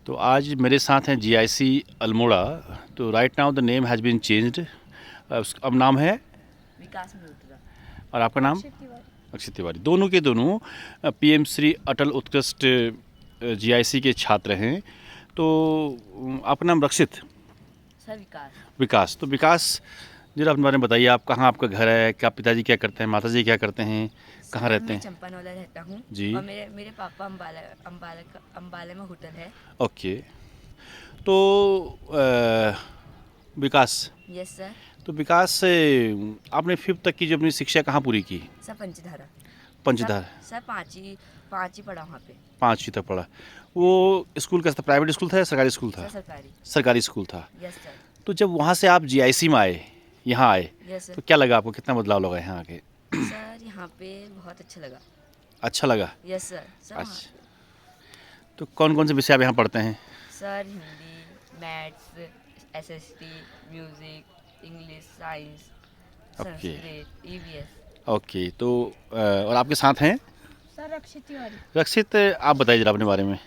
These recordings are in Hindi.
तो आज मेरे साथ हैं जीआईसी अल्मोड़ा। तो right now the name has been changed. अब नाम है विकास मल्होत्रा। और आपका नाम अक्षित तिवारी। दोनों के दोनों पीएम श्री अटल उत्कृष्ट जीआईसी के छात्र हैं। तो आपका नाम रक्षित, सर विकास। विकास। तो विकास जरा अपने बारे में बताइए, आप कहाँ, आपका घर है, क्या पिताजी क्या करते हैं, माताजी क्या करते हैं, कहाँ रहते मैं हैं? चंपानौला रहता हूँ जी। और मेरे मेरे पापा अम्बाला में होटल है। ओके। तो विकास, यस सर। तो विकास आपने 5th तक की जो अपनी शिक्षा कहाँ पूरी की? सर पंचधारा। पंचधार। सर पाँच ही पढ़ा वहाँ पे। 5वीं तक पढ़ा। वो स्कूल कैसा था, प्राइवेट स्कूल था या सरकारी स्कूल था? सर सरकारी। सरकारी स्कूल था। Yes sir. तो जब वहाँ से आप जीआईसी में आए, यहाँ आए, यस सर। तो क्या लगा आपको, कितना बदलाव लगा यहाँ आके? सर यहाँ पे बहुत अच्छा लगा। अच्छा लगा। Yes sir. सर वहाँ अच्छा। तो कौन कौन से विषय आप यहाँ पढ़ते हैं? Sir Hindi, maths, SST, music, English, science, okay. Sanskrit, EVS. Okay. तो और आपके साथ हैं सर रक्षित तिवारी। रक्षित। आप बताइए जरा अपने बारे में।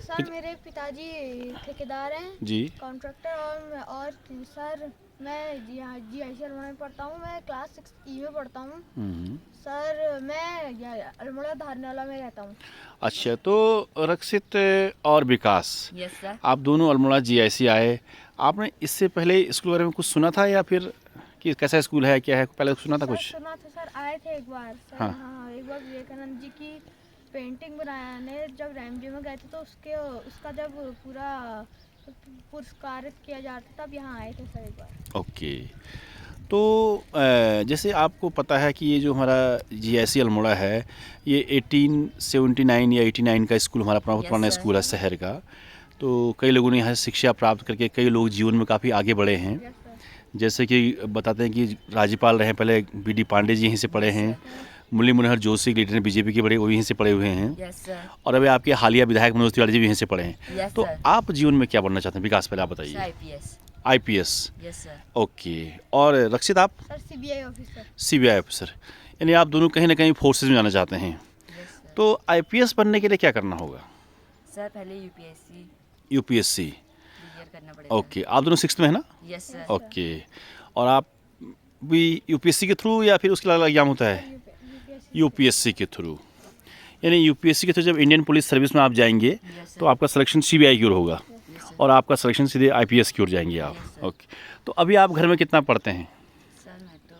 सर मेरे पिताजी ठेकेदार हैं जी। कॉन्ट्रैक्टर। और सर मैं यहाँ जीआईसी अल्मोड़ा में पढ़ता हूँ। मैं क्लास 6 में पढ़ता हूँ। सर मैं अल्मोड़ा धारनाला में रहता हूँ। अच्छा। तो रक्षित और विकास, यस सर। आप दोनों अल्मोड़ा जीआईसी आए। आपने इससे पहले स्कूल के बारे में कुछ सुना था या फिर कि कैसा स्कूल है, क्या है, पहले सुना था सर कुछ? सुना था सर, आए थे एक बार सर। हाँ। हाँ एक बार विवेकानंद जी की पेंटिंग बनाने जब रैम जी में गए थे तो उसका जब पूरा पुरस्कारित किया जाता तब यहाँ आए थे सर एक बार। ओके। तो जैसे आपको पता है कि ये जो हमारा जीआईसी अल्मोड़ा है, ये 1879 या 89 का स्कूल, हमारा बहुत Yes, पुराना sir. स्कूल है शहर का। तो कई लोगों ने यहाँ से शिक्षा प्राप्त करके कई लोग जीवन में काफ़ी आगे बढ़े हैं। Yes sir. जैसे कि बताते हैं कि राज्यपाल रहे पहले बीडी पांडे जी यहीं से पढ़े हैं। मुरली मनोहर जोशी लीडर बीजेपी के बड़े, वो यहीं से पढ़े हुए हैं। Yes sir. और अभी आपके हालिया विधायक मनोज तिवारी जी भी यहीं से पढ़े हैं। यस तो सर। आप जीवन में क्या बनना चाहते हैं? विकास पहले आप सर बताइए। IPS. IPS. Yes sir. Okay. और रक्षित आप? Sir CBI officer. CBI officer. यानी आप दोनों कहीं ना कहीं फोर्सेज में जाना चाहते हैं। Yes sir. तो आईपीएस बनने के लिए क्या करना होगा? सर पहले यूपीएससी यूपीएससी। क्लियर करना पड़ेगा। ओके। आप दोनों 6th में है ना? Yes sir. ओके। और आप भी यूपीएससी के थ्रू या फिर उसके अलावा एग्जाम होता है? यूपीएससी के थ्रू। यानी यूपीएससी के थ्रू जब इंडियन पुलिस सर्विस में आप जाएंगे यस तो आपका सिलेक्शन सीबीआई की ओर होगा यस सर। और आपका सिलेक्शन सीधे आईपीएस की ओर जाएंगे आप। Yes, sir. ओके। तो अभी आप घर में कितना पढ़ते हैं? सर मैं तो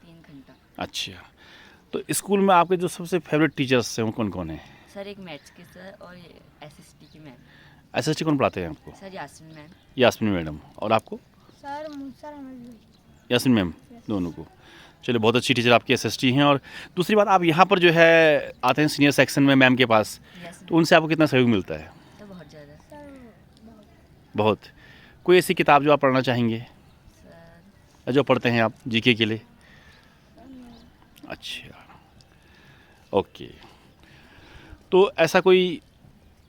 3 घंटा। अच्छा। तो स्कूल में आपके जो सबसे फेवरेट टीचर्स हैं वो कौन कौन हैं? सर एक मैथ्स के सर और एसएसटी की मैम। एसएसटी कौन पढ़ाते हैं आपको? Sir Yasmin ma'am. Yasmin madam. और आपको? सर मुंसर अहमद भाई। यास्मीन मैम। दोनों को। चलिए, बहुत अच्छी टीचर आपकी एसएसटी हैं। और दूसरी बात, आप यहाँ पर जो है आते हैं सीनियर सेक्शन में मैम के पास, यस तो उनसे आपको कितना सहयोग मिलता है? तो बहुत ज़्यादा। सर बहुत। कोई ऐसी किताब जो आप पढ़ना चाहेंगे, सर जो पढ़ते हैं आप जीके के लिए? अच्छा। ओके। तो ऐसा कोई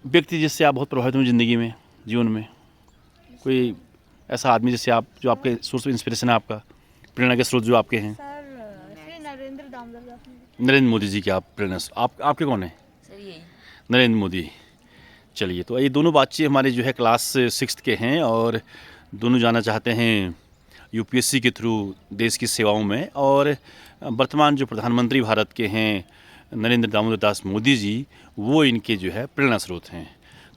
व्यक्ति जिससे आप बहुत प्रभावित हुए ज़िंदगी में, जीवन में, कोई ऐसा आदमी जिससे आप, जो आपके सोर्स ऑफ इंस्पिरेशन है, आपका प्रेरणा के स्रोत जो आपके हैं? श्री नरेंद्र दामोदर दास मोदी। नरेंद्र मोदी जी के आप प्रेरणा। आप आपके कौन हैं? सर यही। नरेंद्र मोदी। चलिए, तो ये दोनों बच्चे हमारे जो है क्लास 6th के हैं और दोनों जाना चाहते हैं यूपीएससी के थ्रू देश की सेवाओं में। और वर्तमान जो प्रधानमंत्री भारत के हैं नरेंद्र दामोदर दास मोदी जी, वो इनके जो है प्रेरणा स्रोत हैं।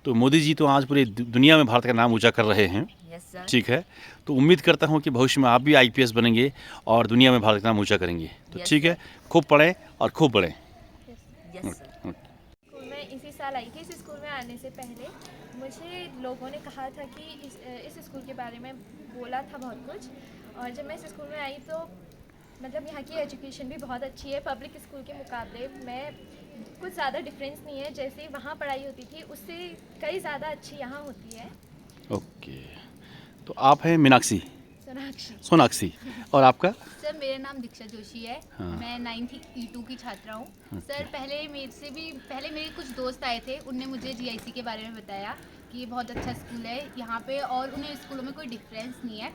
तो मोदी जी तो आज पूरी दुनिया में भारत का नाम ऊंचा कर रहे हैं। Yes sir. ठीक है। तो उम्मीद करता हूँ कि भविष्य में आप भी आईपीएस बनेंगे और दुनिया में भारत का नाम ऊंचा करेंगे। तो Yes, ठीक है, खूब पढ़ें और खूब बढ़ें। Yes sir. स्कूल में इसी साल आई थी। इस स्कूल में आने से पहले मुझे लोगों ने कहा था कि इस स्कूल के बारे में बोला था बहुत कुछ। और जब मैं इस स्कूल में आई तो मतलब यहाँ की एजुकेशन भी बहुत अच्छी है। पब्लिक स्कूल के मुकाबले में कुछ ज़्यादा डिफरेंस नहीं है। जैसे वहाँ पढ़ाई होती थी उससे कई ज़्यादा अच्छी यहाँ होती है। ओके। तो आप हैं मीनाक्षी। सोनाक्षी। सोनाक्षी। और आपका? सर मेरा नाम दीक्षा जोशी है। हाँ। मैं 9th E2 की छात्रा हूँ। सर पहले मेरे कुछ दोस्त आए थे, उनने मुझे GIC के बारे में बताया कि ये बहुत अच्छा स्कूल है यहाँ पे और उन्हें स्कूलों में कोई डिफरेंस नहीं है।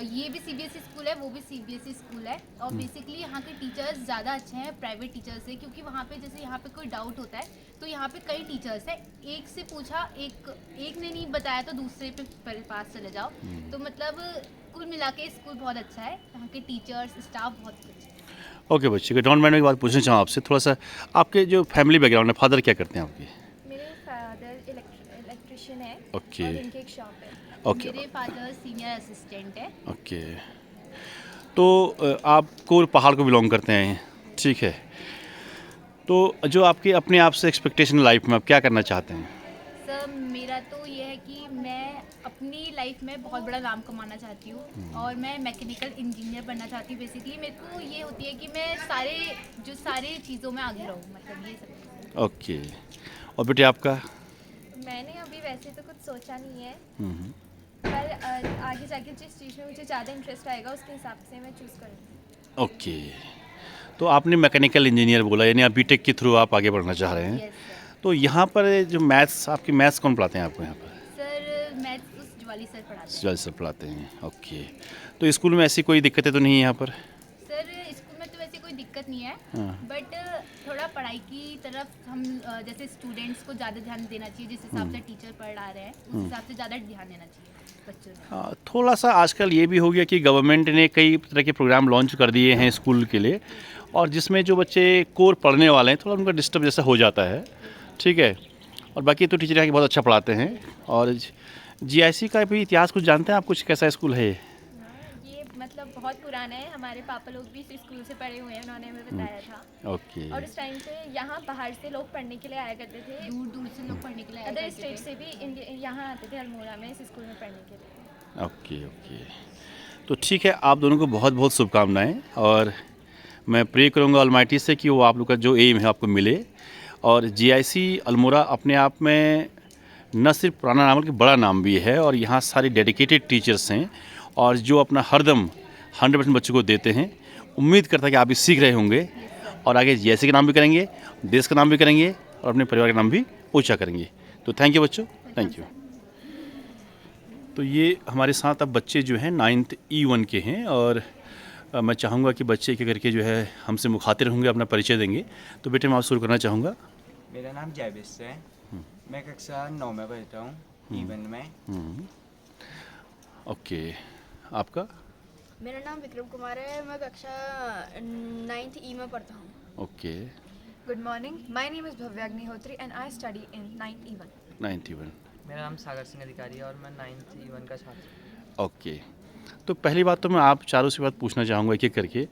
ये भी CBSE स्कूल है, वो भी CBSE स्कूल है और बेसिकली यहाँ के टीचर्स ज़्यादा अच्छे हैं प्राइवेट टीचर्स से, क्योंकि वहाँ पे जैसे यहाँ पे कोई डाउट होता है तो यहाँ पे कई टीचर्स हैं, एक से पूछा एक ने नहीं बताया तो दूसरे पे पास चले जाओ। तो मतलब कुल मिला के स्कूल बहुत अच्छा है, यहाँ के टीचर्स स्टाफ बहुत अच्छे हैं। ओके बच्चे, डॉन मैडम एक बात पूछना चाहूँ आपसे, थोड़ा सा आपके जो फैमिली बैकग्राउंड है, फादर क्या करते हैं आपके? मेरे फादर इलेक्ट्रिशियन है ओके। और इनकी एक शॉप है। ओके मेरे फादर सीनियर असिस्टेंट है। ओके। तो आप कोर पहाड़ को बिलोंग करते हैं, ठीक है। तो जो आपके अपने आप से एक्सपेक्टेशन लाइफ में आप क्या करना चाहते हैं? सर मेरा तो ये है कि मैं अपनी लाइफ में बहुत बड़ा नाम कमाना चाहती हूँ और मैं मैकेनिकल इंजीनियर बनना चाहती हूँ। बेसिकली मेरे को ये होती है कि मैं सारे चीज़ों में आगे रहूँ, मतलब ये सब। ओके। और बेटे आपका? मैंने अभी वैसे तो कुछ सोचा नहीं है, हम्म। पर आगे जाके जिस चीज़ में मुझे ज़्यादा इंटरेस्ट आएगा उसके हिसाब से मैं चूज़ करूँगी। ओके। तो आपने मैकेनिकल इंजीनियर बोला, यानी आप बीटेक के थ्रू आप आगे बढ़ना चाह रहे हैं। Yes sir. तो यहाँ पर जो आपकी मैथ्स कौन पढ़ाते हैं आपको यहाँ पर? सर मैथ्स उस ज्वाली सर पढ़ाते हैं। जज सर पढ़ाते हैं। ओके। तो स्कूल में ऐसी कोई दिक्कतें तो नहीं है यहाँ पर? सर स्कूल में तो वैसे कोई दिक्कत नहीं है, हाँ। बट थोड़ा पढ़ाई की तरफ हम जैसे स्टूडेंट्स को ज़्यादा ध्यान देना चाहिए, जिस हिसाब से टीचर पढ़ा रहे हैं उस हिसाब से ज़्यादा ध्यान देना चाहिए बच्चों ने। हाँ, थोड़ा सा आजकल ये भी हो गया कि गवर्नमेंट ने कई तरह के प्रोग्राम लॉन्च कर दिए हैं स्कूल के लिए, और जिसमें जो बच्चे कोर पढ़ने वाले हैं थोड़ा उनका डिस्टर्ब जैसा हो जाता है, ठीक है। और बाकी तो टीचर यहाँ के बहुत अच्छा पढ़ाते हैं। और GIC का भी इतिहास कुछ जानते हैं आप, कुछ कैसा स्कूल है? ये मतलब बहुत पुराना है, हमारे पापा लोग भी इस स्कूल से पढ़े हुए हैं, उन्होंने हमें बताया था। ओके। और उस टाइम पे यहाँ बाहर से लोग पढ़ने के लिए आया करते थे, दूर दूर से लोग पढ़ने के लिए आया अदर करते स्टेट थे। से भी यहाँ आते थे अल्मोड़ा में इस स्कूल में पढ़ने के लिए। Okay okay. तो ठीक है, आप दोनों को बहुत बहुत शुभकामनाएं, और मैं प्रे करूंगा ऑलमाइटी से कि वो आप लोग का जो एम है आपको मिले। और GIC अल्मोड़ा अपने आप में न सिर्फ पुराना नाम बल्कि बड़ा नाम भी है, और यहाँ सारे डेडिकेटेड टीचर्स हैं और जो अपना हरदम 100% बच्चों को देते हैं। उम्मीद करता है कि आप भी सीख रहे होंगे और आगे GIC का नाम भी करेंगे, देश का नाम भी करेंगे और अपने परिवार का नाम भी ऊँचा करेंगे। तो थैंक यू बच्चों, थैंक यू। तो ये हमारे साथ अब बच्चे जो हैं 9th E1 के हैं, और मैं चाहूँगा कि बच्चे एक करके जो है हमसे मुखातिब होंगे, अपना परिचय देंगे। तो बेटे मैं आप शुरू करना चाहूँगा। मेरा नाम जयबिस है। मैं कक्षा 9 में पढ़ता हूँ, E1 में। ओके। आपका? मेरा नाम विक्रम कुमार है, मैं कक्षा 9th E में पढ़ता हूँ। Okay. Good morning. My name is Bhavya Agnihotri and I study in 9th E1. 9th E1। मेरा नाम सागर सिंह अधिकारी है और मैं 9th E1 का छात्र हूँ। ओके। तो पहली बात तो मैं आप चारों से बात पूछना चाहूँगा एक एक करके।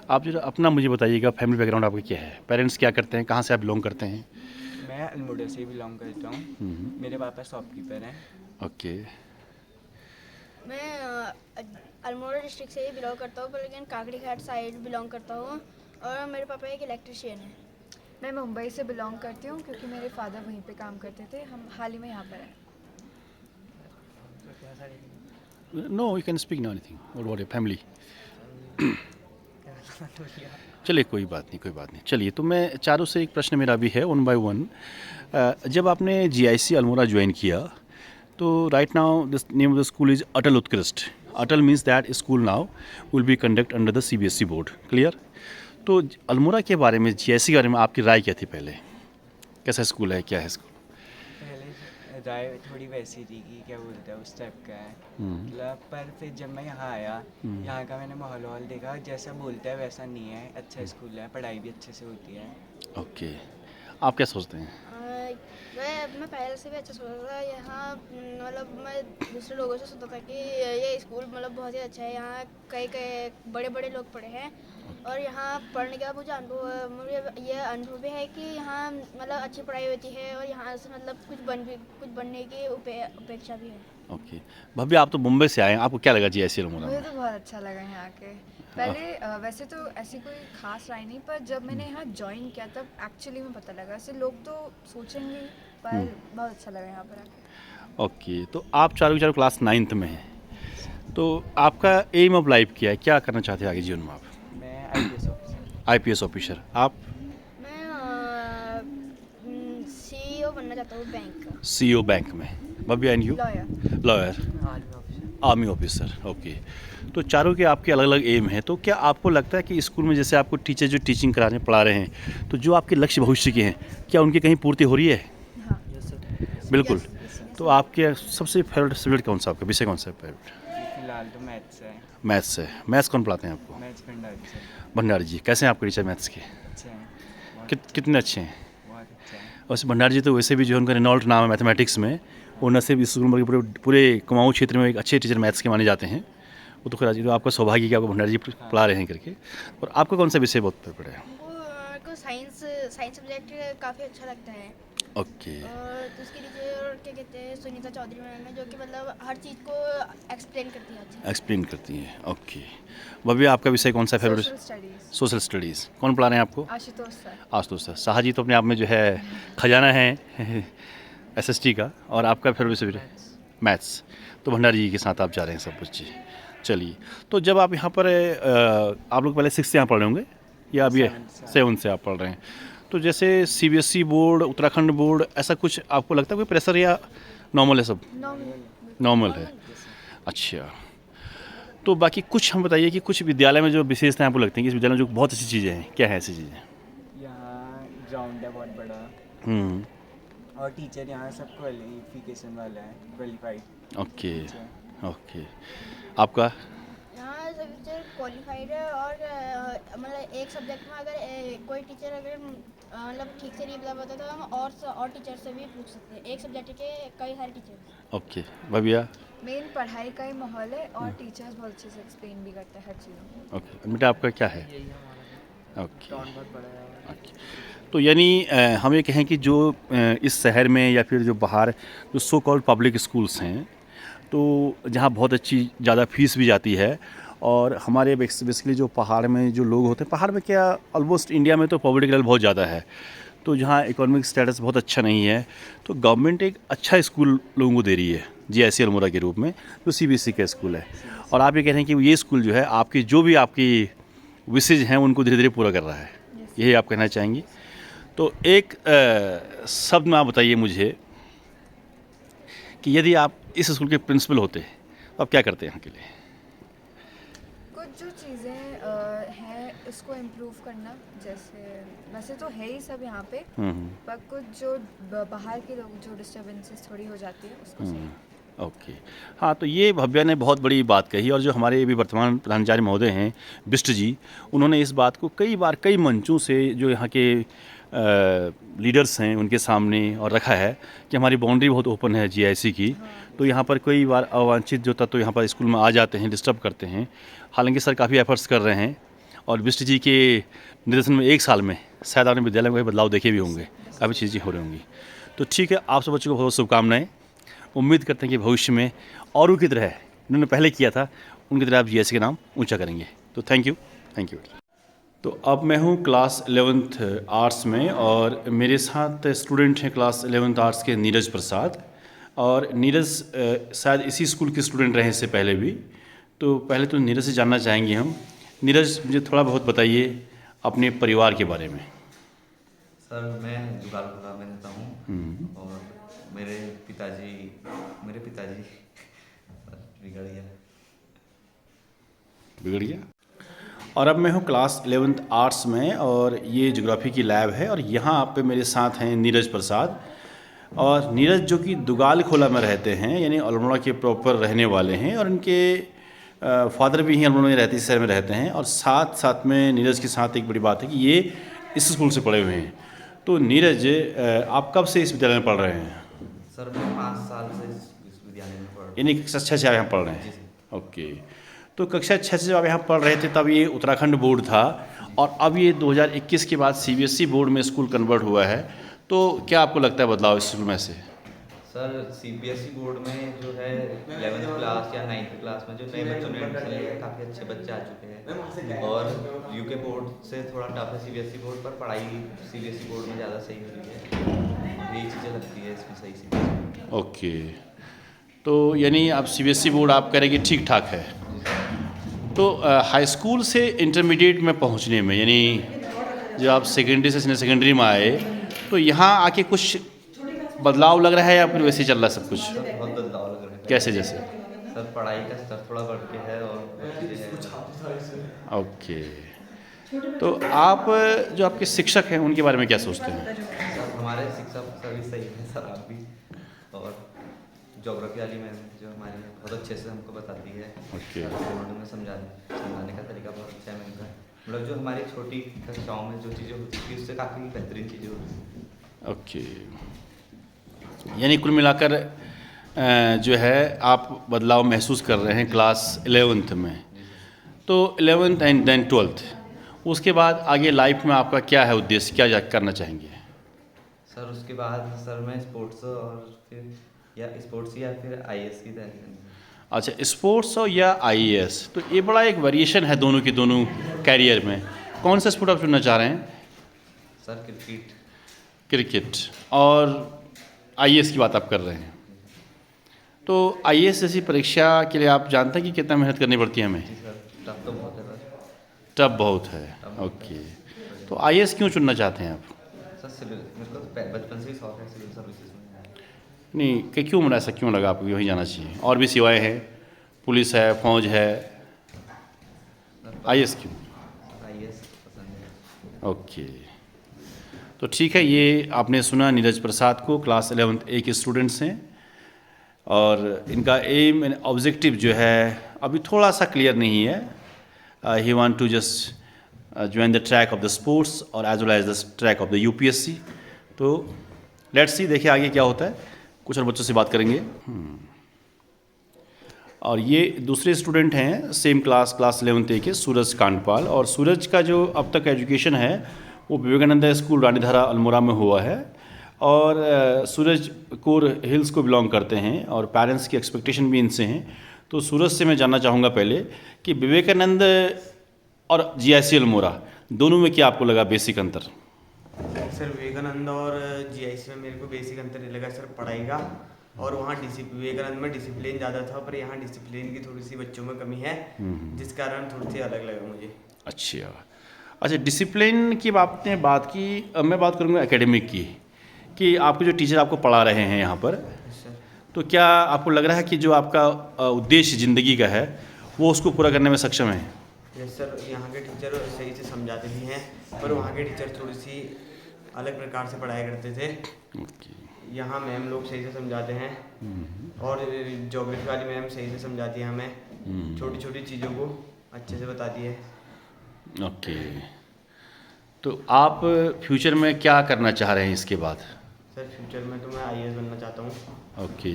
आप जो अपना मुझे बताइएगा, फैमिली बैकग्राउंड आपका क्या है, पेरेंट्स क्या करते हैं, कहाँ से आप बिलोंग करते हैं? मैं अल्मोड़ा से बिलोंग करता हूँ। मेरे पापा शॉपकीपर हैं। ओके। मैं अल्मोड़ा डिस्ट्रिक्ट से ही बिलोंग करता हूँ, पर लेकिन काकड़ी घाट साइड बिलोंग करता हूँ, और मेरे पापा एक इलेक्ट्रिशियन है। मैं मुंबई से बिलोंग करती हूँ क्योंकि मेरे फादर वहीं पे काम करते थे। हम हाल ही में यहाँ पर हैं। तो क्या sorry no you can speak no anything about your family. क्या चलिए कोई बात नहीं, कोई बात नहीं। चलिए, तो मैं चारों से एक प्रश्न मेरा भी है, 1 by 1। जब आपने GIC अल्मोड़ा ज्वाइन किया तो right now this name of the school is Atal Utkrisht. Atal means that school now will be conduct under the CBSE board, clear? तो अल्मोड़ा के बारे में, GIC के बारे में आपकी राय क्या थी पहले? कैसा स्कूल है, क्या है स्कूल? पहले राय थोड़ी वैसी थी कि क्या बोलते हैं उस टाइप का है, मतलब। पर फिर जब मैं यहाँ आया, यहाँ का मैंने माहौल देखा, जैसा बोलता है वैसा नहीं है। अच्छा स्कूल है, पढ़ाई भी अच्छे से होती है। ओके। आप क्या सोचते हैं? मैं पहले से भी अच्छा सोच रहा था। यहाँ मतलब मैं दूसरे लोगों से सुनता था कि ये स्कूल मतलब बहुत ही अच्छा है। यहाँ कई कई बड़े बड़े लोग पढ़े हैं, और यहाँ पढ़ने का मुझे ये अनुभव भी है कि यहाँ मतलब अच्छी पढ़ाई होती है, और यहाँ से मतलब कुछ बनने की अपेक्षा भी है। ओके। भव्य, आप तो मुंबई से आए हैं, आपको क्या लगा GIC अल्मोड़ा मुझे में? तो बहुत अच्छा लगा यहाँ के। पहले वैसे तो ऐसी कोई खास राय नहीं, पर जब मैंने यहाँ ज्वाइन किया तब एक्चुअली में पता लगा। ऐसे लोग तो सोचेंगे, पर बहुत अच्छा लगा यहाँ पर आके। ओके। तो आप चारों के चारों क्लास 9th में हैं, तो आपका एम ऑफ लाइफ क्या है, क्या करना चाहते हैं आगे जीवन में आप? मैं आईपीएस ऑफिसर। IPS officer. आप? मैं CEO बनना चाहता हूँ बैंक का। सीईओ बैंक में। Bhavya and you? Lawyer. Lawyer. Army officer. Army officer. Okay. तो चारों के आपके अलग अलग एम हैं, तो क्या आपको लगता है कि स्कूल में जैसे आपको टीचर जो टीचिंग करा रहे हैं, पढ़ा रहे हैं, तो जो आपके लक्ष्य भविष्य के हैं, क्या उनकी कहीं पूर्ति हो रही है? हाँ। Yes sir. बिल्कुल। तो आपके सबसे फेवरेट सब्जेक्ट कौन सा, आपका विषय कौन सा है फेवरेट? फिलहाल तो मैथ्स है। मैथ्स है। मैथ्स कौन पढ़ाते हैं आपको? Maths Bhandari sir. भंडारी जी। कैसे हैं आपके टीचर मैथ्स के? अच्छे हैं। कितने अच्छे हैं? बहुत अच्छा है। वैसे भंडारी जी तो वैसे भी जो है उनका रेनॉल्ट नाम है मैथमेटिक्स में, वो न सिर्फ इस स्कूल में पूरे पूरे कुमाऊँ क्षेत्र में एक अच्छे टीचर मैथ्स के माने जाते हैं। वो तो खैर आज तो आपका सौभाग्य कि आपको भंडारी जी पढ़ा रहे हैं करके। और आपका कौन सा विषय बहुत फेवरेट है? को साइंस सब्जेक्ट काफ़ी अच्छा लगता है। ओके। और उसकी टीचर क्या कहते हैं, सुनीता चौधरी मैम है, जो कि मतलब हर चीज़ को एक्सप्लेन करती है अच्छे से। एक्सप्लेन करती हैं। ओके। भव्या आपका विषय कौन सा favourite? Social studies. Social studies. कौन पढ़ा रहे हैं आपको? आशुतोष सर। आशुतोष सर। साहा जी तो अपने आप में जो है खजाना है एसएसटी का। और आपका फेवरेट सब्जेक्ट? मैथ्स। तो भंडारी जी के साथ आप जा रहे हैं सब कुछ। जी चलिए। तो जब आप यहाँ पर आप लोग पहले 6 से यहाँ पढ़ रहे होंगे या अभी 7 से आप पढ़ रहे हैं, तो जैसे सीबीएसई बोर्ड, उत्तराखंड बोर्ड, ऐसा कुछ आपको लगता है कोई प्रेशर या नॉर्मल है सब? नॉर्मल है। अच्छा। तो बाकी कुछ हम बताइए कि कुछ विद्यालय में जो विशेषताएं आपको लगती हैं कि इस विद्यालय में जो बहुत अच्छी चीज़ें हैं, क्या है ऐसी चीज़ें? यहाँ ग्राउंड है बहुत बड़ा। हम्म। और टीचर यहाँ सब क्वालिफिकेशन वाला है, क्वालिफाइड। ओके। ओके। आपका? यहाँ सब टीचर क्वालिफाइड है। और मतलब एक सब्जेक्ट में अगर कोई टीचर अगर मतलब ठीक से नहीं बता पाता तो हम और टीचर से भी पूछ सकते हैं। एक सब्जेक्ट के कई सारे टीचर। ओके। भव्या? मेन पढ़ाई का ही माहौल है और टीचर्स बहुत अच्छे से एक्सप्लेन भी करते हैं हर चीज़। ओके। बेटा आपका क्या है? यही हमारा ओके। ग्राउंड बहुत बड़ा है। तो यानी हम ये कहें कि जो इस शहर में या फिर जो बाहर जो सो कॉल्ड पब्लिक स्कूल्स हैं, तो जहाँ बहुत अच्छी ज़्यादा फीस भी जाती है, और हमारे बेसिकली जो पहाड़ में जो लोग होते हैं, पहाड़ में क्या ऑलमोस्ट इंडिया में तो पॉवर्टी लेवल बहुत ज़्यादा है, तो जहाँ इकोनॉमिक स्टेटस बहुत अच्छा नहीं है, तो गवर्नमेंट एक अच्छा स्कूल लोगों को दे रही है जीआईसी अल्मोड़ा के रूप में, जो सीबीएसई का स्कूल है। और आप ये कह रहे हैं कि ये स्कूल जो है आपकी जो भी आपकी विशेज हैं उनको धीरे धीरे पूरा कर रहा है, यही आप कहना चाहेंगी? तो एक शब्द में आप बताइए मुझे कि यदि आप इस स्कूल के प्रिंसिपल होते तो आप क्या करते हैं यहाँ के लिए? कुछ जो चीज़ें हैं उसको इम्प्रूव करना, जैसे वैसे तो है ही सब यहाँ पे, पर कुछ जो बाहर के लोग जो डिस्टर्बेंसेस थोड़ी हो जाती है उसको सही। ओके। हाँ, तो ये भव्या ने बहुत बड़ी बात कही, और जो हमारे भी वर्तमान प्रधानाचार्य महोदय हैं बिष्ट जी, उन्होंने इस बात को कई बार कई मंचों से जो यहाँ के लीडर्स हैं उनके सामने और रखा है कि हमारी बाउंड्री बहुत ओपन है जीआईसी की, तो यहाँ पर कई बार अवांछित जो तत्व यहाँ पर स्कूल में आ जाते हैं, डिस्टर्ब करते हैं। हालांकि सर काफ़ी एफर्ट्स कर रहे हैं, और बिष्ट जी के निर्देशन में 1 साल में शायद आपने विद्यालय में कोई बदलाव देखे भी होंगे, काफ़ी चीज़ें हो रही होंगी। तो ठीक है, आप सब बच्चों को बहुत शुभकामनाएँ। उम्मीद करते हैं कि भविष्य में औरों की तरह उन्होंने पहले किया था उनकी तरह आप जीएससी के नाम ऊंचा करेंगे। तो थैंक यू। तो अब मैं हूं क्लास 11th आर्ट्स में, और मेरे साथ स्टूडेंट हैं क्लास 11th आर्ट्स के नीरज प्रसाद। और नीरज शायद इसी स्कूल के स्टूडेंट रहे इससे पहले भी, तो पहले तो नीरज से जानना चाहेंगे हम। नीरज, मुझे थोड़ा बहुत बताइए अपने परिवार के बारे में। सर, मैं जुगालपुरा में रहता हूँ, और मेरे पिताजी बिगड़ गया। और अब मैं हूँ क्लास 11th आर्ट्स में, और ये ज्योग्राफी की लैब है, और यहाँ पे मेरे साथ हैं नीरज प्रसाद। और नीरज जो कि दुगालखोला में रहते हैं, यानी अल्मोड़ा के प्रॉपर रहने वाले हैं, और इनके फादर भी यहीं अल्मोड़ा में रहते शहर में रहते हैं। और साथ में नीरज के साथ एक बड़ी बात है कि ये इस स्कूल से पढ़े हुए हैं। तो नीरज, आप कब से इस विद्यालय में पढ़ रहे हैं? सर, मैं 5 साल से इस विद्यालय में पढ़ रहा हूँ। यानी कक्षा 6 से आप यहाँ पढ़ रहे हैं? ओके। तो कक्षा 6 से जब आप यहाँ पढ़ रहे थे तब ये उत्तराखंड बोर्ड था, और अब ये 2021 के बाद सीबीएसई बोर्ड में स्कूल कन्वर्ट हुआ है, तो क्या आपको लगता है बदलाव इस स्कूल में से? सर, सीबीएसई बोर्ड में जो है 11th क्लास या 9th क्लास में जो नए बच्चों ने एडमिशन लिया है, काफ़ी अच्छे बच्चे आ चुके हैं, और यूके बोर्ड से थोड़ा टफ है सीबीएसई बोर्ड, पर पढ़ाई सीबीएसई बोर्ड में ज़्यादा सही हो रही है। यही चीज़ें लगती है इसमें सही सीबीएसई। ओके। तो यानी आप सीबीएसई बोर्ड आप करेंगे ठीक ठाक है। तो हाई स्कूल से इंटरमीडिएट में पहुंचने में, यानी जब आप सेकेंडरी से सीनियर सेकेंडरी में आए, तो यहाँ आके कुछ बदलाव लग रहा है या फिर वैसे ही चल रहा है सब कुछ? सर बहुत बदलाव लग रहा है। कैसे जैसे? सर पढ़ाई का स्तर थोड़ा बढ़ के है और ओके, तो आप जो आपके शिक्षक हैं उनके बारे में क्या सोचते हैं? सर हमारे शिक्षक सभी सही हैं सर, आप भी। और ज्योग्राफी वाली मैम जो हमारी बहुत अच्छे से हमको बताती है। ओके। बोर्ड में समझाने का तरीका बहुत अच्छा है मैम का। मतलब जो हमारी छोटी कक्षाओं में जो चीज़ें होती थी उससे काफ़ी बेहतरीन चीज़ें होती थी। ओके, यानी कुल मिलाकर जो है आप बदलाव महसूस कर रहे हैं क्लास 11th में। तो 11th एंड देन 12th, उसके बाद आगे लाइफ में आपका क्या है उद्देश्य, क्या करना चाहेंगे? सर उसके बाद सर मैं स्पोर्ट्स और फिर या स्पोर्ट्स या फिर आईएएस की तैयारी करनी है। अच्छा, स्पोर्ट्स और या आईएएस, तो ये बड़ा एक वेरिएशन है दोनों की, दोनों कैरियर में। कौन सा स्पोर्ट आप चुनना चाह रहे हैं? Sir cricket. क्रिकेट और आईएएस की बात आप कर रहे हैं। तो आईएएस जैसी परीक्षा के लिए आप जानते हैं कि कितना मेहनत करनी पड़ती है हमें? जी सर, टफ तो बहुत है सर। टफ बहुत है। ओके, तो आईएएस क्यों चुनना चाहते हैं आप? सर सिविल, मेरे को तो बचपन से ही शौक है सिविल सर्विसेज में। नहीं, कि क्यों मन ऐसा क्यों लगा आपको वहीं जाना चाहिए? और भी सेवाएं हैं, पुलिस है, फौज है, आईएएस क्यों? आईएएस पसंद है। ओके, तो ठीक है, ये आपने सुना नीरज प्रसाद को, क्लास 11th A के स्टूडेंट्स हैं, और इनका एम एंड ऑब्जेक्टिव जो है अभी थोड़ा सा क्लियर नहीं है। He want to just join the track of the sports और as well as the track of the UPSC. तो लेट्स सी, देखिए आगे क्या होता है। कुछ और बच्चों से बात करेंगे। और ये दूसरे स्टूडेंट हैं सेम क्लास 11th A के, सूरज कांडपाल। और सूरज का जो अब तक एजुकेशन है वो विवेकानंद स्कूल रानीधारा अल्मोड़ा में हुआ है। और सूरज कोर हिल्स को बिलोंग करते हैं और पेरेंट्स की एक्सपेक्टेशन भी इनसे हैं। तो सूरज से मैं जानना चाहूँगा पहले कि विवेकानंद और जीआईसी अल्मोड़ा दोनों में क्या आपको लगा बेसिक अंतर? सर विवेकानंद और जीआईसी में मेरे को बेसिक अंतर नहीं लगा सर पढ़ाई का। और वहाँ विवेकानंद में डिसिप्लिन ज़्यादा था, पर यहाँ डिसिप्लिन की थोड़ी सी बच्चों में कमी है, जिस कारण थोड़ी सी अलग लगा मुझे। अच्छा, डिसिप्लिन की आपने बात की। अब मैं बात करूँगा एकेडमिक की, कि आपके जो टीचर आपको पढ़ा रहे हैं यहाँ पर, तो क्या आपको लग रहा है कि जो आपका उद्देश्य ज़िंदगी का है वो उसको पूरा करने में सक्षम है? यस सर, यहाँ के टीचर सही से समझाते भी हैं, पर वहाँ के टीचर थोड़ी सी अलग प्रकार से पढ़ाई करते थे। यहाँ मैम लोग सही से समझाते हैं, और ज्योग्राफी वाली मैम सही से समझाती है हमें, छोटी छोटी चीज़ों को अच्छे से बताती है। ओके, तो आप फ्यूचर में क्या करना चाह रहे हैं इसके बाद? सर फ्यूचर में तो मैं आईएएस बनना चाहता हूँ। ओके,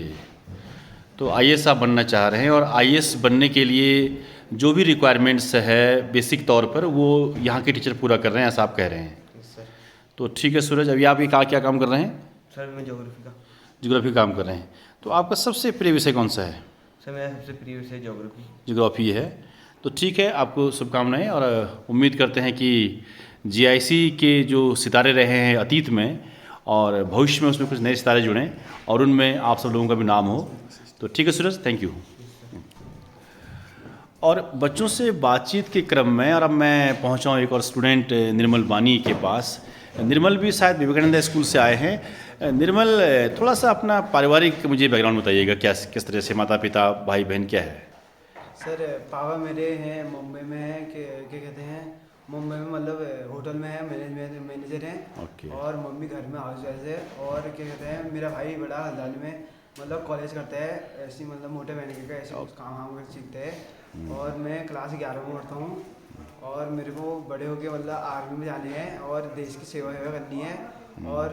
तो आईएएस आप बनना चाह रहे हैं, और आईएएस बनने के लिए जो भी रिक्वायरमेंट्स है बेसिक तौर पर वो यहाँ के टीचर पूरा कर रहे हैं, ऐसा आप कह रहे हैं? सर तो ठीक है सूरज, अभी आप ये क्या काम कर रहे हैं? सर मैं ज्योग्राफी काम कर रहे हैं। तो आपका सबसे प्रिय विषय कौन सा है? सर मेरा सबसे प्रिय विषय ज्योग्राफी है। तो ठीक है, आपको शुभकामनाएं, और उम्मीद करते हैं कि जीआईसी के जो सितारे रहे हैं अतीत में, और भविष्य में उसमें कुछ नए सितारे जुड़ें और उनमें आप सब लोगों का भी नाम हो। तो ठीक है सूरज, थैंक यू। और बच्चों से बातचीत के क्रम में, और अब मैं पहुंचा हूं एक और स्टूडेंट निर्मल बानी के पास। निर्मल भी शायद विवेकानंद स्कूल से आए हैं। निर्मल, थोड़ा सा अपना पारिवारिक मुझे बैकग्राउंड बताइएगा, क्या किस तरह से माता पिता भाई बहन क्या है? सर पापा मेरे हैं मुंबई में हैं, क्या कहते हैं, मुंबई में मतलब होटल में है, मैनेजर हैं। ओके। और मम्मी घर में हाउस वाइफ है। और क्या कहते हैं, मेरा भाई बड़ा हल्द्वानी में मतलब कॉलेज करता है, ऐसी मतलब मोटे मैकेनिक का ऐसे कुछ काम सीखते हैं। और मैं क्लास 11 में पढ़ता हूँ, और मेरे को बड़े होके मतलब आर्मी में जाने हैं और देश की सेवा करनी है। और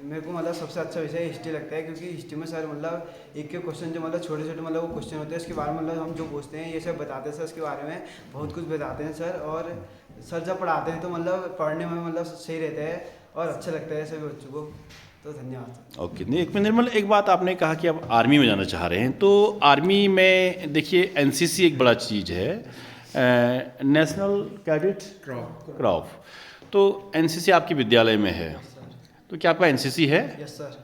मेरे को मतलब सबसे अच्छा विषय हिस्ट्री लगता है, क्योंकि हिस्ट्री में सर मतलब एक के क्वेश्चन जो मतलब छोटे छोटे मतलब वो क्वेश्चन होते हैं, उसके बारे में मतलब हम जो पूछते हैं ये सब बताते हैं सर, उसके बारे में बहुत कुछ बताते हैं सर। और सर जब पढ़ाते हैं तो मतलब पढ़ने में मतलब सही रहता है और अच्छा लगता है सभी बच्चों को। तो धन्यवाद। ओके, नहीं, एक मिनट निर्मल, एक बात आपने कहा कि आप आर्मी में जाना चाह रहे हैं। तो आर्मी में देखिए एनसीसी एक बड़ा चीज़ है, नेशनल कैडेट क्रॉप। तो एनसीसी आपके विद्यालय में है, तो क्या आपका एनसीसी है? Yes sir.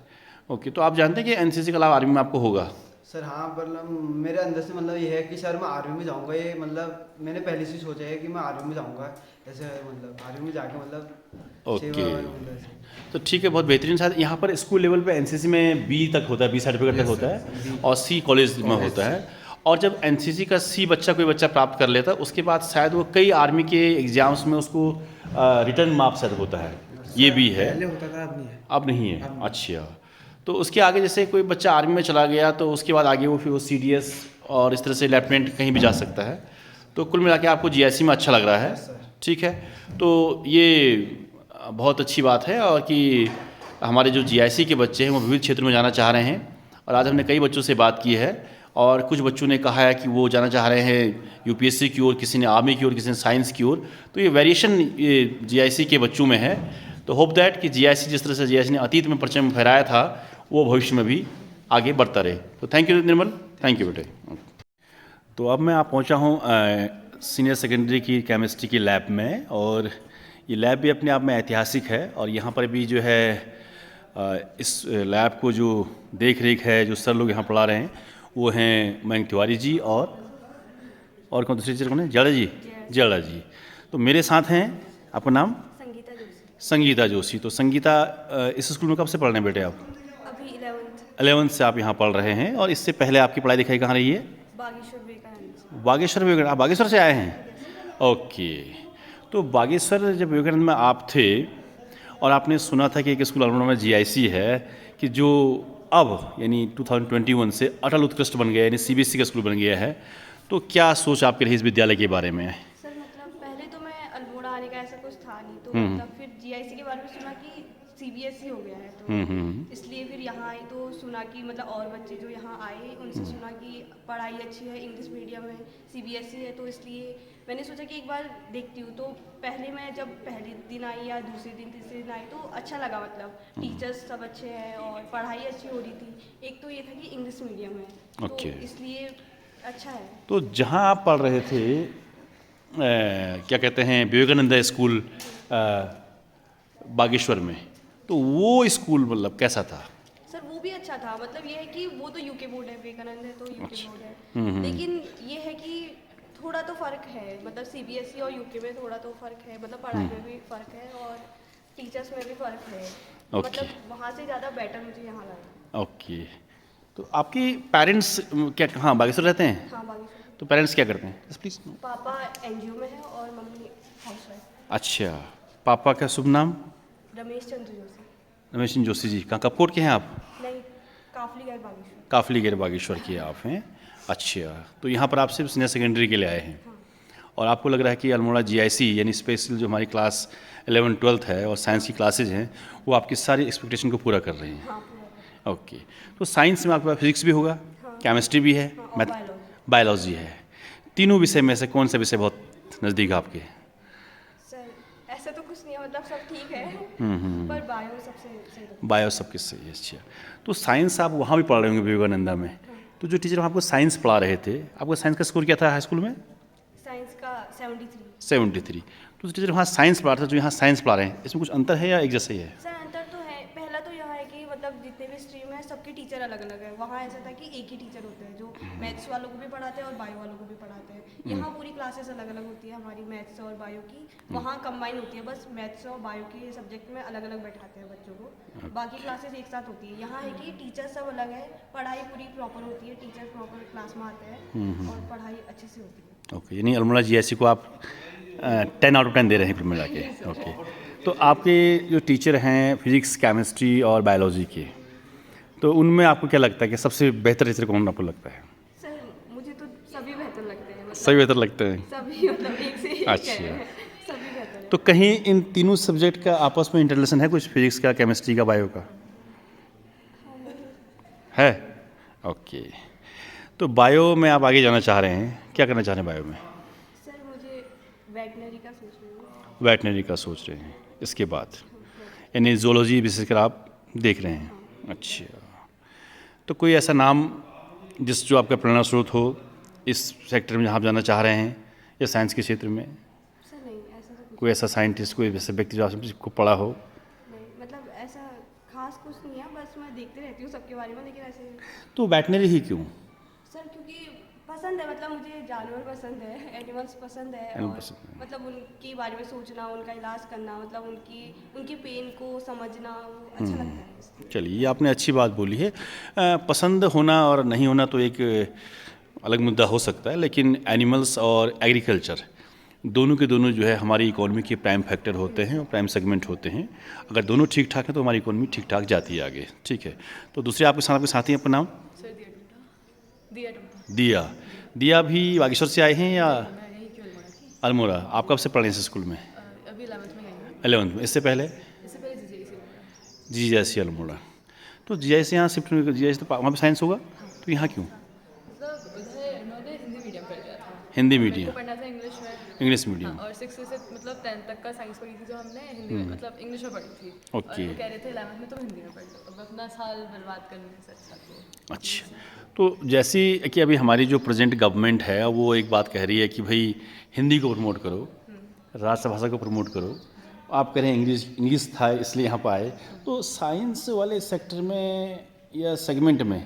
ओके, तो आप जानते हैं कि एनसीसी के अलावा आर्मी में आपको होगा? सर हाँ, मतलब मेरे अंदर से मतलब ये है कि सर मैं आर्मी में जाऊंगा, ये मतलब मैंने पहले से सोचा है कि मैं आर्मी में जाऊंगा, ऐसे मतलब आर्मी में जाके मतलब ओके, मतलब ऐसे। तो ठीक है, बहुत बेहतरीन। शायद यहाँ पर स्कूल लेवल पे एनसीसी में बी तक होता है, बी सर्टिफिकेट तक होता है, और सी कॉलेज में होता है। और जब एनसीसी का सी कोई बच्चा प्राप्त कर लेता है, उसके बाद शायद वो कई आर्मी के एग्जाम्स में उसको रिटर्न मार्क्स शायद होता है, ये भी है। पहले होता था, अब नहीं है। अब नहीं है, अच्छा। तो उसके आगे जैसे कोई बच्चा आर्मी में चला गया तो उसके बाद आगे वो फिर वो CDS और इस तरह से लेफ्टिनेंट कहीं भी जा सकता है। तो कुल मिला के आपको GIC में अच्छा लग रहा है, ठीक है। तो ये बहुत अच्छी बात है, और कि हमारे जो GIC के बच्चे हैं वो विविध क्षेत्र में जाना चाह रहे हैं। और आज हमने कई बच्चों से बात की है, और कुछ बच्चों ने कहा है कि वो जाना चाह रहे हैं UPSC की ओर, किसी ने आर्मी की ओर, किसी ने साइंस की ओर। तो ये वेरिएशन ये GIC के बच्चों में है। तो होप दैट कि GIC जिस तरह से GIC ने अतीत में परचम फहराया था, वो भविष्य में भी आगे बढ़ता रहे। तो thank you Nirmal, thank you बेटे। तो अब मैं पहुंचा हूं सीनियर सेकेंडरी की केमिस्ट्री की लैब में, और ये लैब भी अपने आप में ऐतिहासिक है। और यहाँ पर भी जो है इस लैब को जो देख रेख है, जो सर लोग यहाँ पढ़ा रहे हैं, वो हैं मयंक तिवारी जी और कौन दूसरी टीचर कौन है, जड़ा जी। तो मेरे साथ हैं, आपका नाम? संगीता जोशी। तो संगीता, इस स्कूल में कब से पढ़ रहे हैं बेटे आप? अभी 11th 11th से आप यहाँ पढ़ रहे हैं। और इससे पहले आपकी पढ़ाई लिखाई कहाँ रही है? बागेश्वर विवेकानंद। बागेश्वर विवेकानंद। आप बागेश्वर से आए हैं? ओके। तो बागेश्वर जब विवेकानंद में आप थे, और आपने सुना था कि एक स्कूल अल्मोड़ा में GIC है, कि जो अब यानी 2021 से अटल उत्कृष्ट बन गया, यानी CBSE का स्कूल बन गया है। तो क्या सोच आपकी रही इस विद्यालय के बारे में? सर मतलब पहले तो मैं अल्मोड़ा आने का ऐसा कुछ था नहीं, तो मतलब फिर GIC के बारे में सुना कि CBSE हो गया है, तो इसलिए फिर यहाँ आई तो सुना कि मतलब और बच्चे जो यहाँ आए उनसे सुना कि पढ़ाई अच्छी है, इंग्लिश मीडियम है, CBSE है, तो इसलिए मैंने सोचा कि एक बार देखती हूँ। तो पहले मैं जब पहले दिन आई या दूसरे दिन तीसरे दिन आई तो अच्छा लगा, मतलब टीचर्स सब अच्छे हैं और पढ़ाई अच्छी हो रही थी। एक तो ये था कि इंग्लिश मीडियम है, तो इसलिए अच्छा है। तो जहाँ आप पढ़ रहे थे, क्या कहते हैं, विवेकानंद स्कूल बागेश्वर में, तो वो स्कूल मतलब कैसा था? सर वो भी अच्छा था, मतलब ये है कि वो तो UK बोर्ड है, विवेकानंद है तो UK बोर्ड है, लेकिन ये है कि थोड़ा तो फ़र्क है, मतलब CBSE और UK में थोड़ा तो फ़र्क है, मतलब पढ़ाई में भी फ़र्क है और टीचर्स में भी फ़र्क है। मतलब वहाँ से ज़्यादा बेटर मुझे यहाँ लगा। ओके। तो आपके पेरेंट्स क्या कहाँ बागेश्वर रहते हैं? हाँ, बागेश्वर। तो पेरेंट्स क्या करते हैं प्लीज़? पापा NGO में है और मम्मी हाउसवाइफ। अच्छा, पापा का शुभ नाम? रमेश चंद्र जोशी। रमेश चंद्र जोशी जी। कहाँ कपकोट के हैं आप? नहीं, काफली गैर बागेश्वर। काफली गैर बागेश्वर के आप हैं। अच्छा, तो यहाँ पर आप सिर्फ सीनियर सेकेंडरी के लिए आए हैं। और आपको लग रहा है कि अल्मोड़ा GIC यानी स्पेशल जो हमारी क्लास 11 12 है और साइंस की क्लासेज हैं, वो आपकी सारी एक्सपेक्टेशन को पूरा कर रही हैं? हाँ, पूरा। ओके। तो साइंस में आपके पास फिजिक्स भी होगा, केमिस्ट्री भी है, बायोलॉजी है। तीनों विषय में से कौन सा विषय बहुत नज़दीक आपके? सर ऐसा तो कुछ नहीं है, मतलब सब ठीक है, पर बायो सबसे सही लगता है। बायो सबके सही है। अच्छा, तो साइंस आप वहाँ भी पढ़ रहे होंगे विवेकानंदा में, तो जो टीचर आपको साइंस पढ़ा रहे थे, आपका साइंस का स्कोर क्या था हाई स्कूल में? साइंस का 73। 73। तो जो टीचर वहाँ साइंस पढ़ा रहे थे, जो यहाँ साइंस पढ़ा रहे हैं, इसमें कुछ अंतर है या एक जैसा ही है? सर अंतर तो है, पहला तो यह है कि मतलब जितने भी स्ट्रीम है सबके टीचर अलग अलग है। वहाँ ऐसा था कि एक ही टीचर होते हैं जो मैथ्स वालों को भी पढ़ाते हैं और बायो वालों को भी पढ़ाते हैं। यहाँ पूरी क्लासेस अलग अलग होती है हमारी, मैथ्स और बायो की। वहाँ कंबाइन होती है, बस मैथ्स और बायो के सब्जेक्ट में अलग अलग बैठाते हैं बच्चों को, बाकी क्लासेस एक साथ होती है। यहाँ है कि टीचर सब अलग है, पढ़ाई पूरी प्रॉपर होती है, टीचर प्रॉपर क्लास में आते हैं और पढ़ाई अच्छे से होती है। ओके, यानी अल्मोड़ा GIC को आप 10 आउट ऑफ 10 दे रहे हैं फिर मिला के। ओके। तो आपके जो टीचर हैं फिजिक्स, केमिस्ट्री और बायोलॉजी के, तो उनमें आपको क्या लगता है कि सबसे बेहतर टीचर कौन आपको लगता है? सर मुझे तो सभी बेहतर लगते हैं, मतलब सभी बेहतर लगते हैं? सभी, मतलब एक से एक अच्छा। है, सभी बेहतर है। तो कहीं इन तीनों सब्जेक्ट का आपस में इंटरलेशन है कुछ, फिजिक्स का, केमिस्ट्री का, बायो का? है। ओके। तो बायो में आप आगे जाना चाह रहे हैं, क्या करना चाह रहे हैं बायो में? सर मुझे वेटनरी का सोच रही हूँ। वेटनरी का सोच रहे हैं, इसके बाद यानी जूलॉजी विशेषकर आप देख रहे हैं? अच्छा, तो कोई ऐसा नाम जो आपका प्रेरणा स्रोत हो इस सेक्टर में जहाँ आप जाना चाह रहे हैं, या साइंस के क्षेत्र में? सर नहीं, ऐसा तो कोई ऐसा साइंटिस्ट, कोई ऐसा व्यक्ति जो आपको पढ़ा हो? नहीं, मतलब ऐसा खास कुछ नहीं है, बस मैं मैं देखते रहती हूँ सबके बारे में, लेकिन ऐसे तो वेटनरी ही क्यों? सर क्योंकि पसंद है, मतलब मुझे जानवर पसंद है, एनिमल्स पसंद है, Animal और पसंद है। मतलब उनके बारे में सोचना, उनका इलाज करना, मतलब उनकी पेन को समझना, वो अच्छा लगता है इसलिए। चलिए, ये आपने अच्छी बात बोली है। पसंद होना और नहीं होना तो एक अलग मुद्दा हो सकता है, लेकिन एनिमल्स और एग्रीकल्चर दोनों के दोनों जो है हमारी इकोनॉमी के प्राइम फैक्टर होते हैं और प्राइम सेगमेंट होते हैं। अगर दोनों ठीक ठाक हैं तो हमारी इकोनॉमी ठीक ठाक जाती है आगे। ठीक है, तो दूसरे आपके साथी हैं, अपना नाम? दिया। दिया भी बागेश्वर से आए हैं या अल्मोड़ा? आप कब से पढ़े हैं इस स्कूल में? अभी 11th में गई हूँ। 11th में। इससे पहले GJC अल्मोड़ा। तो GJC यहाँ शिफ्ट हुए, GJC तो वहाँ पे साइंस होगा, तो यहाँ क्यों? मतलब उधर उन्होंने हिंदी मीडियम कर दिया था। हिंदी मेरे मीडियम। को पढ़ना था इंग्लिश में। English medium. और 6 से मतलब 10th तक का साइंस पढ़ी थी जो हमने हिंदी में, मतलब इंग्लिश में पढ़ी थी। ओके। और वो कह रहे थे 11th में तुम हिंदी में पढ़ लो, अब अपना साल बर्बाद करने से अच्छा तो। अच्छा, तो जैसी कि अभी हमारी जो प्रेजेंट गवर्नमेंट है वो एक बात कह रही है कि भाई हिंदी को प्रमोट करो, राष्ट्रभाषा को प्रमोट करो। आप कह रहे हैं इंग्लिश था इसलिए यहाँ पर आए, तो साइंस वाले सेक्टर में या सेगमेंट में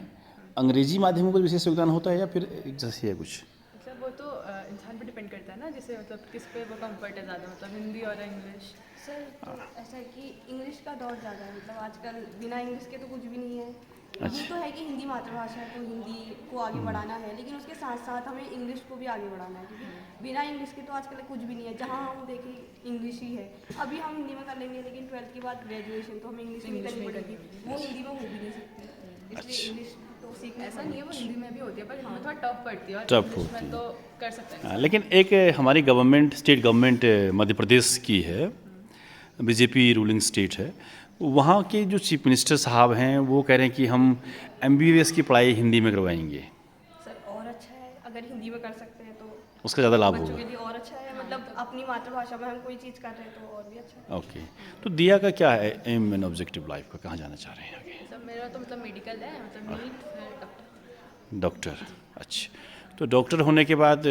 अंग्रेजी माध्यम का विशेष योगदान होता है या फिर एक जैसे है कुछ? मतलब वो तो इंसान पे डिपेंड करता है ना, जिसे मतलब किस पे वो कंफर्ट है ज़्यादा, मतलब हिंदी और इंग्लिश। सर तो ऐसा है कि इंग्लिश का दौर ज़्यादा है, मतलब आजकल बिना इंग्लिश के तो कुछ भी नहीं है। ये तो है कि हिंदी मातृभाषा है तो हिंदी को आगे बढ़ाना है, लेकिन उसके साथ साथ हमें इंग्लिश को भी आगे बढ़ाना है, क्योंकि बिना इंग्लिश के तो आजकल कुछ भी नहीं है। जहाँ हम देखें इंग्लिश ही है। अभी हम हिंदी में कर लेंगे, लेकिन 12th के बाद ग्रेजुएशन तो हमें इंग्लिश में करनी पड़ेगी, वो हिंदी में हो भी नहीं सकती, इसलिए इंग्लिश तो सीखना ऐसा नहीं है, वो हिंदी में भी होती है, पर हिंदी में थोड़ा टफ पड़ती है और टफ इंग्लिश होती में तो कर सकते हैं। लेकिन एक हमारी government, state government Madhya Pradesh की है, बीजेपी रूलिंग स्टेट है, वहाँ के जो चीफ मिनिस्टर साहब हैं वो कह रहे हैं कि हम MBBS की पढ़ाई हिंदी में करवाएंगे। सर और अच्छा है, अगर हिंदी में कर सकते हैं तो उसका ज़्यादा लाभ बच्चों होगा। के लिए और अच्छा है, मतलब अपनी मातृभाषा में हम कोई चीज़ कर रहे हैं तो और भी अच्छा है। ओके, तो दिया का क्या है एम एंड ऑब्जेक्टिव लाइफ का, कहाँ जाना चाह रहे हैं आगे? सब मेरा तो मतलब मेडिकल है, मतलब नीट फिर डॉक्टर। डॉक्टर। अच्छा, तो डॉक्टर होने के बाद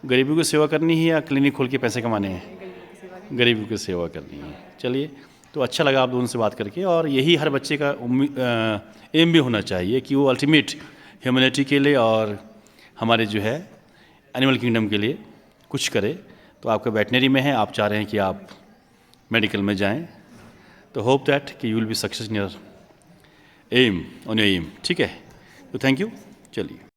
गरीबों की सेवा करनी है या क्लिनिक खोल के पैसे कमाने हैं? गरीबों की सेवा करनी है। चलिए, तो अच्छा लगा आप दोनों से बात करके, और यही हर बच्चे का एम भी होना चाहिए कि वो अल्टीमेट ह्यूमैनिटी के लिए और हमारे जो है एनिमल किंगडम के लिए कुछ करे। तो आपका वेटनरी में है, आप चाह रहे हैं कि आप मेडिकल में जाएं, तो होप दैट कि you will be success in your aim, on your aim. ठीक है, तो थैंक यू। चलिए।